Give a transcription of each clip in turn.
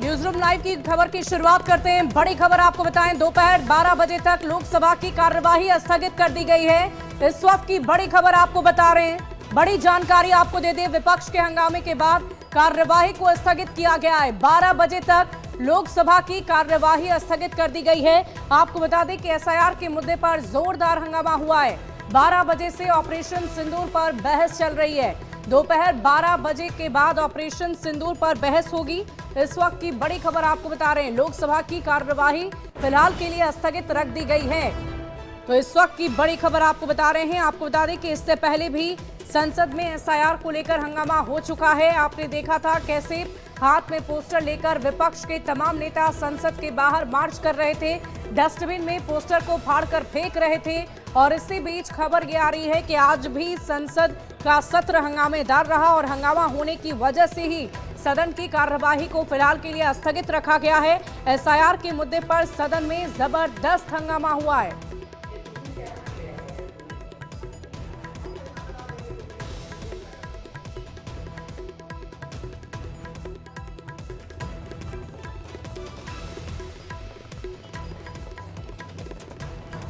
News room live की खबर की शुरुआत करते हैं। बड़ी खबर आपको बताएं, दोपहर 12 बजे तक लोकसभा की कार्यवाही स्थगित कर दी गई है। इस वक्त की बड़ी खबर आपको बता रहे हैं, बड़ी जानकारी आपको दे दें। विपक्ष के हंगामे के बाद कार्यवाही को स्थगित किया गया है। 12 बजे तक लोकसभा की कार्यवाही स्थगित कर दी गई है। आपको बता दें कि एसआईआर के मुद्दे पर जोरदार हंगामा हुआ है। 12 बजे से ऑपरेशन सिंदूर पर बहस चल रही है। दोपहर 12 बजे के बाद ऑपरेशन सिंदूर पर बहस होगी। इस वक्त की बड़ी खबर आपको बता रहे हैं, लोकसभा की कार्यवाही फिलहाल के लिए स्थगित रख दी गई है। तो इस वक्त की बड़ी खबर आपको बता रहे हैं। आपको बता दें कि इससे पहले भी संसद में एसआईआर को लेकर हंगामा हो चुका है। आपने देखा था कैसे हाथ में पोस्टर लेकर विपक्ष के तमाम नेता संसद के बाहर मार्च कर रहे थे, डस्टबिन में पोस्टर को फाड़कर फेंक रहे थे। और इसी बीच खबर ये आ रही है कि आज भी संसद का सत्र हंगामेदार रहा और हंगामा होने की वजह से ही सदन की कार्यवाही को फिलहाल के लिए स्थगित रखा गया है। एसआईआर के मुद्दे पर सदन में जबरदस्त हंगामा हुआ है।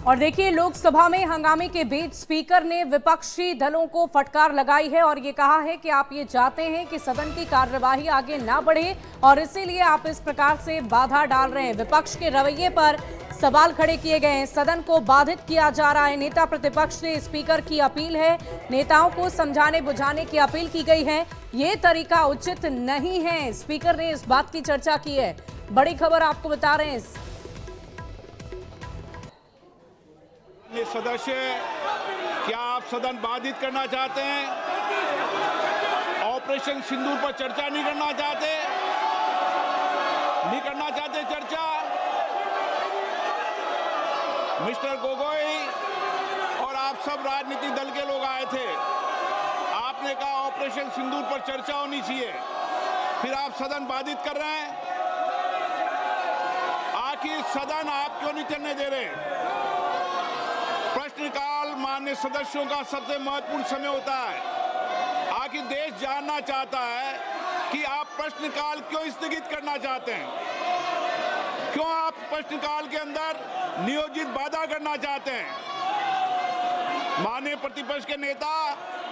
और देखिए, लोकसभा में हंगामे के बीच स्पीकर ने विपक्षी दलों को फटकार लगाई है और ये कहा है कि आप ये चाहते हैं कि सदन की कार्यवाही आगे ना बढ़े और इसीलिए आप इस प्रकार से बाधा डाल रहे हैं। विपक्ष के रवैये पर सवाल खड़े किए गए हैं, सदन को बाधित किया जा रहा है। नेता प्रतिपक्ष से स्पीकर की अपील है, नेताओं को समझाने बुझाने की अपील की गई है। ये तरीका उचित नहीं है, स्पीकर ने इस बात की चर्चा की है। बड़ी खबर आपको बता रहे हैं। ये सदस्य, क्या आप सदन बाधित करना चाहते हैं? ऑपरेशन सिंदूर पर चर्चा नहीं करना चाहते? नहीं करना चाहते चर्चा? मिस्टर गोगोई और आप सब राजनीतिक दल के लोग आए थे, आपने कहा ऑपरेशन सिंदूर पर चर्चा होनी चाहिए, फिर आप सदन बाधित कर रहे हैं। आखिर सदन आप क्यों नहीं चलने दे रहे? प्रश्नकाल माननीय सदस्यों का सबसे महत्वपूर्ण समय होता है। आखिर देश जानना चाहता है कि आप प्रश्नकाल क्यों स्थगित करना चाहते हैं, क्यों आप प्रश्नकाल के अंदर नियोजित बाधा करना चाहते हैं। माननीय प्रतिपक्ष के नेता,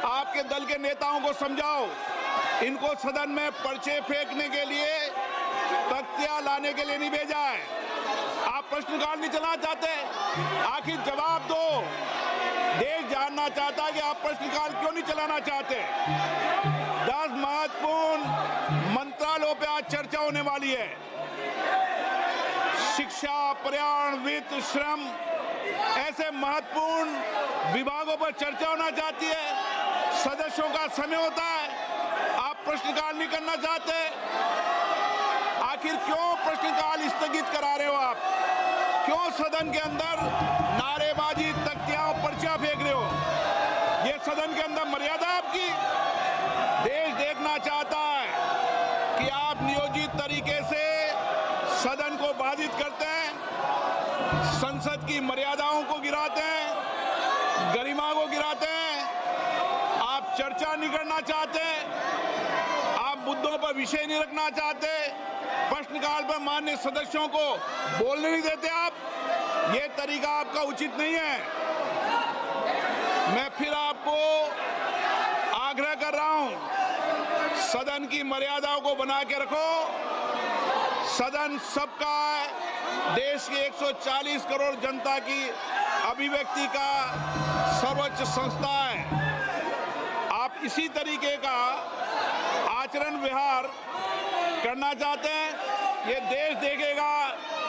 आपके दल के नेताओं को समझाओ, इनको सदन में पर्चे फेंकने के लिए, तख्तियां लाने के लिए नहीं भेजा है। आप प्रश्नकाल नहीं चलाना चाहते, आखिर जवाब दो। देश जानना चाहता है कि आप प्रश्नकाल क्यों नहीं चलाना चाहते। 10 महत्वपूर्ण मंत्रालयों पे आज चर्चा होने वाली है। शिक्षा, पर्यावरण, वित्त, श्रम, ऐसे महत्वपूर्ण विभागों पर चर्चा होना चाहती है। सदस्यों का समय होता है, आप प्रश्नकाल नहीं करना चाहते। आखिर क्यों प्रश्नकाल स्थगित करा रहे हो आप? क्यों सदन के अंदर नारेबाजी, तख्तियां, पर्चा फेंक रहे हो? ये सदन के अंदर मर्यादा आपकी? देश देखना चाहता है कि आप नियोजित तरीके से सदन को बाधित करते हैं, संसद की मर्यादाओं को गिराते हैं, गरिमा को गिराते हैं। आप चर्चा नहीं करना चाहते, आप मुद्दों पर विषय नहीं रखना चाहते, प्रश्नकाल पर माननीय सदस्यों को बोलने नहीं देते आप। ये तरीका आपका उचित नहीं है। मैं फिर आपको आग्रह कर रहा हूं, सदन की मर्यादाओं को बना के रखो। सदन सबका है, देश की 140 करोड़ जनता की अभिव्यक्ति का सर्वोच्च संस्था है। आप इसी तरीके का आचरण व्यवहार करना चाहते हैं, ये देश देखेगा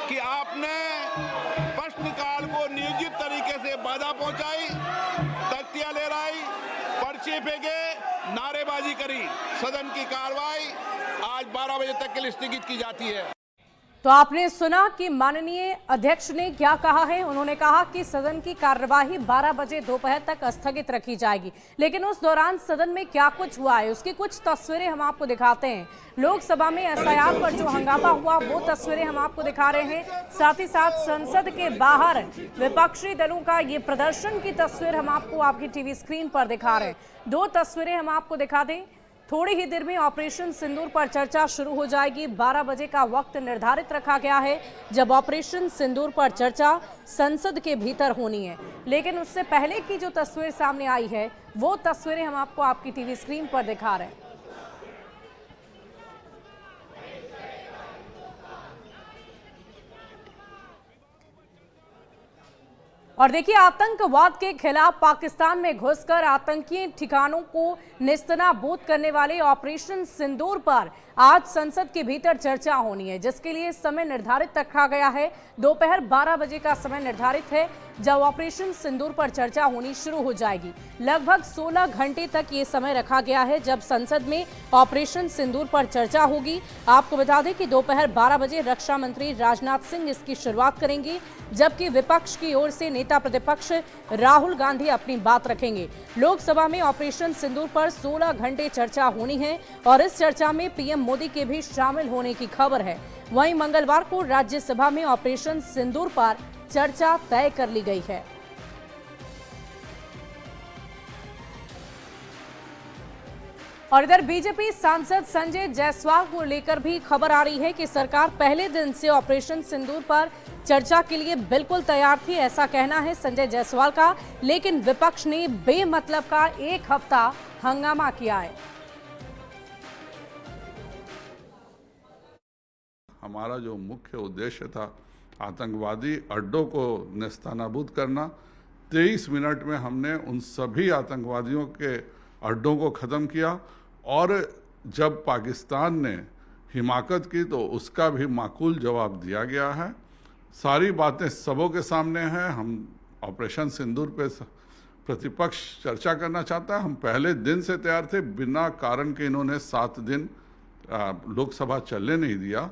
कि आपने प्रश्नकाल को नियोजित तरीके से बाधा पहुंचाई, तख्तियां लहराई, पर्चे फेंके, नारेबाजी करी। सदन की कार्रवाई आज 12 बजे तक के लिए स्थगित की जाती है। तो आपने सुना कि माननीय अध्यक्ष ने क्या कहा है। उन्होंने कहा कि सदन की कार्यवाही 12 बजे दोपहर तक स्थगित रखी जाएगी, लेकिन उस दौरान सदन में क्या कुछ हुआ है उसकी कुछ तस्वीरें हम आपको दिखाते हैं। लोकसभा में एसआईआर पर जो हंगामा हुआ वो तस्वीरें हम आपको दिखा रहे हैं। साथ ही साथ संसद के बाहर विपक्षी दलों का ये प्रदर्शन की तस्वीर हम आपको आपकी टीवी स्क्रीन पर दिखा रहे हैं। 2 तस्वीरें हम आपको दिखा दें। थोड़ी ही देर में ऑपरेशन सिंदूर पर चर्चा शुरू हो जाएगी। 12 बजे का वक्त निर्धारित रखा गया है जब ऑपरेशन सिंदूर पर चर्चा संसद के भीतर होनी है। लेकिन उससे पहले की जो तस्वीर सामने आई है वो तस्वीरें हम आपको आपकी टीवी स्क्रीन पर दिखा रहे हैं। और देखिए, आतंकवाद के खिलाफ पाकिस्तान में घुसकर आतंकी ठिकानों को नेस्तनाबूद करने वाले ऑपरेशन सिंदूर पर आज संसद के भीतर चर्चा होनी है, जिसके लिए समय निर्धारित रखा गया है। दोपहर 12 बजे का समय निर्धारित है जब ऑपरेशन सिंदूर पर चर्चा होनी शुरू हो जाएगी। लगभग 16 घंटे तक ये समय रखा गया है जब संसद में ऑपरेशन सिंदूर पर चर्चा होगी। आपको बता दें कि दोपहर 12 बजे रक्षा मंत्री राजनाथ सिंह इसकी शुरुआत करेंगे, जबकि विपक्ष की ओर से नेता प्रतिपक्ष राहुल गांधी अपनी बात रखेंगे। लोकसभा में ऑपरेशन सिंदूर पर 16 घंटे चर्चा होनी है और इस चर्चा में पीएम मोदी के भी शामिल होने की खबर है। वहीं मंगलवार को राज्यसभा में ऑपरेशन सिंदूर पर चर्चा तय कर ली गई है। और इधर बीजेपी सांसद संजय जायसवाल को लेकर भी खबर आ रही है कि सरकार पहले दिन से ऑपरेशन सिंदूर पर चर्चा के लिए बिल्कुल तैयार थी, ऐसा कहना है संजय जायसवाल का। लेकिन विपक्ष ने बेमतलब का एक हफ्ता हंगामा किया है। हमारा जो मुख्य उद्देश्य था आतंकवादी अड्डों को नेस्तनाबूद करना, 23 मिनट में हमने उन सभी आतंकवादियों के अड्डों को ख़त्म किया। और जब पाकिस्तान ने हिमाकत की तो उसका भी माकूल जवाब दिया गया है। सारी बातें सबों के सामने हैं। हम ऑपरेशन सिंदूर पे प्रतिपक्ष चर्चा करना चाहता है। हम पहले दिन से तैयार थे, बिना कारण के इन्होंने 7 दिन लोकसभा चलने नहीं दिया।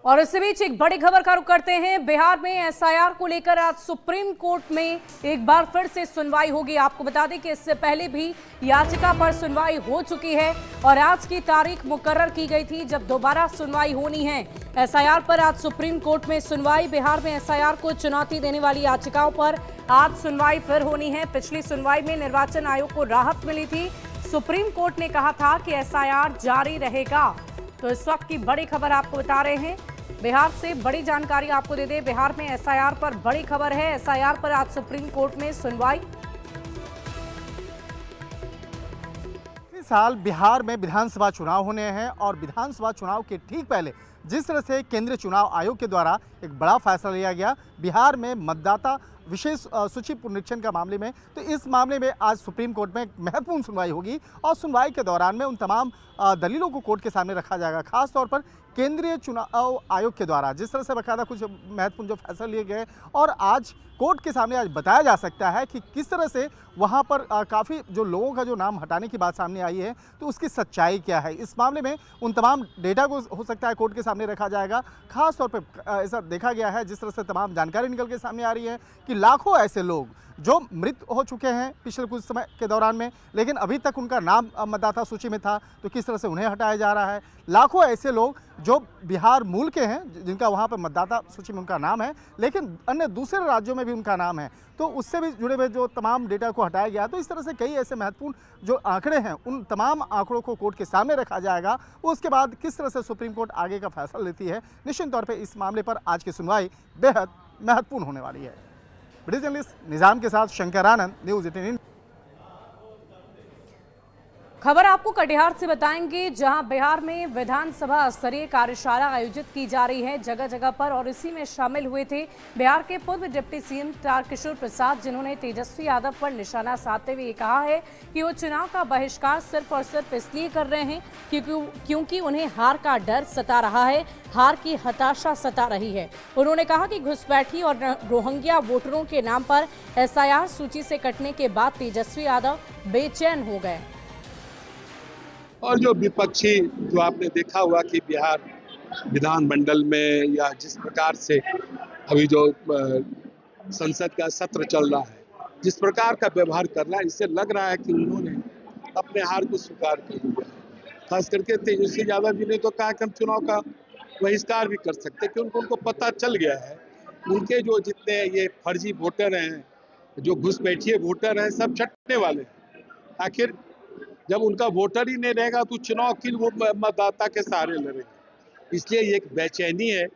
और इसी बीच एक बड़ी खबर का रुख करते हैं। बिहार में एसआईआर को लेकर आज सुप्रीम कोर्ट में एक बार फिर से सुनवाई होगी। आपको बता दें कि इससे पहले भी याचिका पर सुनवाई हो चुकी है और आज की तारीख मुकर्रर की गई थी जब दोबारा सुनवाई होनी है। एसआईआर पर आज सुप्रीम कोर्ट में सुनवाई। बिहार में एसआईआर को चुनौती देने वाली याचिकाओं पर आज सुनवाई फिर होनी है। पिछली सुनवाई में निर्वाचन आयोग को राहत मिली थी। सुप्रीम कोर्ट ने कहा था कि एसआईआर जारी रहेगा। तो इस वक्त की बड़ी खबर आपको बता रहे हैं। बिहार से बड़ी जानकारी आपको दे दें। बिहार में एसआईआर पर बड़ी खबर है। एसआईआर पर आज सुप्रीम कोर्ट में सुनवाई। इस साल बिहार में विधानसभा चुनाव होने हैं और विधानसभा चुनाव के ठीक पहले जिस तरह से केंद्रीय चुनाव आयोग के द्वारा एक बड़ा फैसला लिया गया बिहार में मतदाता विशेष सूची पुनरीक्षण का मामले में, तो इस मामले में आज सुप्रीम कोर्ट में एक महत्वपूर्ण सुनवाई होगी और सुनवाई के दौरान में उन तमाम दलीलों को कोर्ट के सामने रखा जाएगा। खास तौर पर केंद्रीय चुनाव आयोग के द्वारा जिस तरह से बकायदा कुछ महत्वपूर्ण जो फैसले लिए गए और आज कोर्ट के सामने आज बताया जा सकता है कि किस तरह से वहां पर काफ़ी जो लोगों का जो नाम हटाने की बात सामने आई है, तो उसकी सच्चाई क्या है। इस मामले में उन तमाम डेटा को हो सकता है कोर्ट के सामने रखा जाएगा। खास तौर पर ऐसा देखा गया है जिस तरह से तमाम जानकारी निकल के सामने आ रही है कि लाखों ऐसे लोग जो मृत हो चुके हैं पिछले कुछ समय के दौरान में, लेकिन अभी तक उनका नाम मतदाता सूची में था, तो किस तरह से उन्हें हटाया जा रहा है। लाखों ऐसे लोग जो बिहार मूल के हैं जिनका वहाँ पर मतदाता सूची में उनका नाम है, लेकिन अन्य दूसरे राज्यों में भी उनका नाम है, तो उससे भी जुड़े हुए जो तमाम डेटा को हटाया गया। तो इस तरह से कई ऐसे महत्वपूर्ण जो आंकड़े हैं उन तमाम आंकड़ों को कोर्ट के सामने रखा जाएगा। उसके बाद किस तरह से सुप्रीम कोर्ट आगे का फैसला लेती है, निश्चित तौर पर इस मामले पर आज की सुनवाई बेहद महत्वपूर्ण होने वाली है। वीडियो जर्नलिस्ट निजाम के साथ शंकर आनंद, न्यूज़ 18। खबर आपको कटिहार से बताएंगे, जहां बिहार में विधानसभा स्तरीय कार्यशाला आयोजित की जा रही है जगह जगह पर, और इसी में शामिल हुए थे बिहार के पूर्व डिप्टी सीएम तारकिशोर प्रसाद, जिन्होंने तेजस्वी यादव पर निशाना साधते हुए कहा है कि वो चुनाव का बहिष्कार सिर्फ और सिर्फ इसलिए कर रहे हैं क्योंकि उन्हें हार का डर सता रहा है, हार की हताशा सता रही है। उन्होंने कहा कि घुसपैठी और रोहिंग्या वोटरों के नाम पर एसआईआर सूची से कटने के बाद तेजस्वी यादव बेचैन हो गए। और जो विपक्षी जो आपने देखा हुआ कि बिहार विधानमंडल में या जिस प्रकार से अभी जो संसद का सत्र चल रहा है, जिस प्रकार का व्यवहार कर रहा है, इससे लग रहा है कि उन्होंने अपने हार को स्वीकार कर लिया। खास करके तेजस्वी यादव जी ने तो कहा कि हम चुनाव का बहिष्कार भी कर सकते, क्योंकि उनको पता चल गया है उनके जो जितने ये फर्जी वोटर हैं जो घुसपैठिए वोटर हैं सब चटने वाले हैं। आखिर जब उनका वोटर ही नहीं रहेगा तो चुनाव किन वो मतदाता के सहारे लड़ेंगे। इसलिए ये एक बेचैनी है।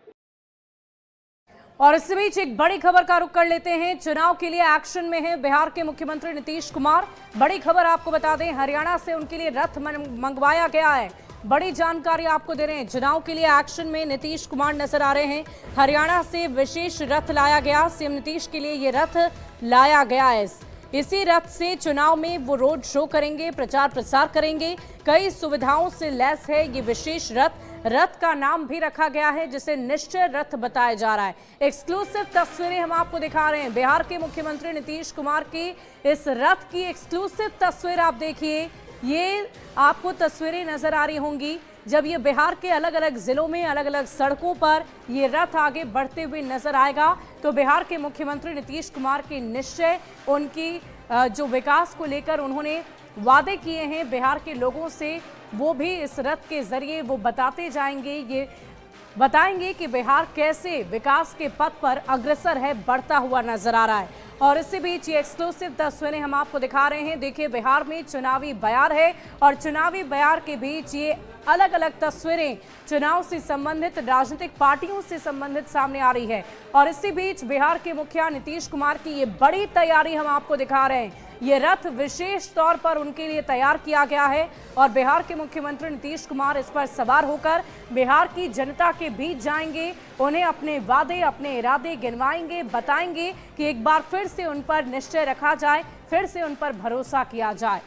और इस बीच एक बड़ी खबर का रुख कर लेते हैं। चुनाव के लिए एक्शन में है बिहार के मुख्यमंत्री नीतीश कुमार। बड़ी खबर आपको बता दें, हरियाणा से उनके लिए रथ मंगवाया गया है। बड़ी जानकारी आपको दे रहे हैं। चुनाव के लिए एक्शन में नीतीश कुमार नजर आ रहे हैं। हरियाणा से विशेष रथ लाया गया। सीएम नीतीश के लिए ये रथ लाया गया है। इसी रथ से चुनाव में वो रोड शो करेंगे, प्रचार प्रसार करेंगे। कई सुविधाओं से लैस है ये विशेष रथ। रथ का नाम भी रखा गया है जिसे निश्चय रथ बताया जा रहा है। एक्सक्लूसिव तस्वीरें हम आपको दिखा रहे हैं। बिहार के मुख्यमंत्री नीतीश कुमार की इस रथ की एक्सक्लूसिव तस्वीर आप देखिए। ये आपको तस्वीरें नजर आ रही होंगी जब ये बिहार के अलग अलग जिलों में अलग अलग सड़कों पर ये रथ आगे बढ़ते हुए नजर आएगा। तो बिहार के मुख्यमंत्री नीतीश कुमार की निश्चय, उनकी जो विकास को लेकर उन्होंने वादे किए हैं बिहार के लोगों से, वो भी इस रथ के जरिए वो बताते जाएंगे। ये बताएंगे कि बिहार कैसे विकास के पथ पर अग्रसर है, बढ़ता हुआ नजर आ रहा है। और इसी बीच ये एक्सक्लूसिव तस्वीरें हम आपको दिखा रहे हैं। देखिए, बिहार में चुनावी बयार है और चुनावी बयार के बीच ये अलग अलग तस्वीरें चुनाव से संबंधित, राजनीतिक पार्टियों से संबंधित सामने आ रही है। और इसी बीच बिहार के मुखिया नीतीश कुमार की ये बड़ी तैयारी हम आपको दिखा रहे हैं। ये रथ विशेष तौर पर उनके लिए तैयार किया गया है और बिहार के मुख्यमंत्री नीतीश कुमार इस पर सवार होकर बिहार की जनता के बीच जाएंगे। उन्हें अपने वादे, अपने इरादे गिनवाएंगे, बताएंगे कि एक बार फिर से उन पर निश्चय रखा जाए, फिर से उन पर भरोसा किया जाए।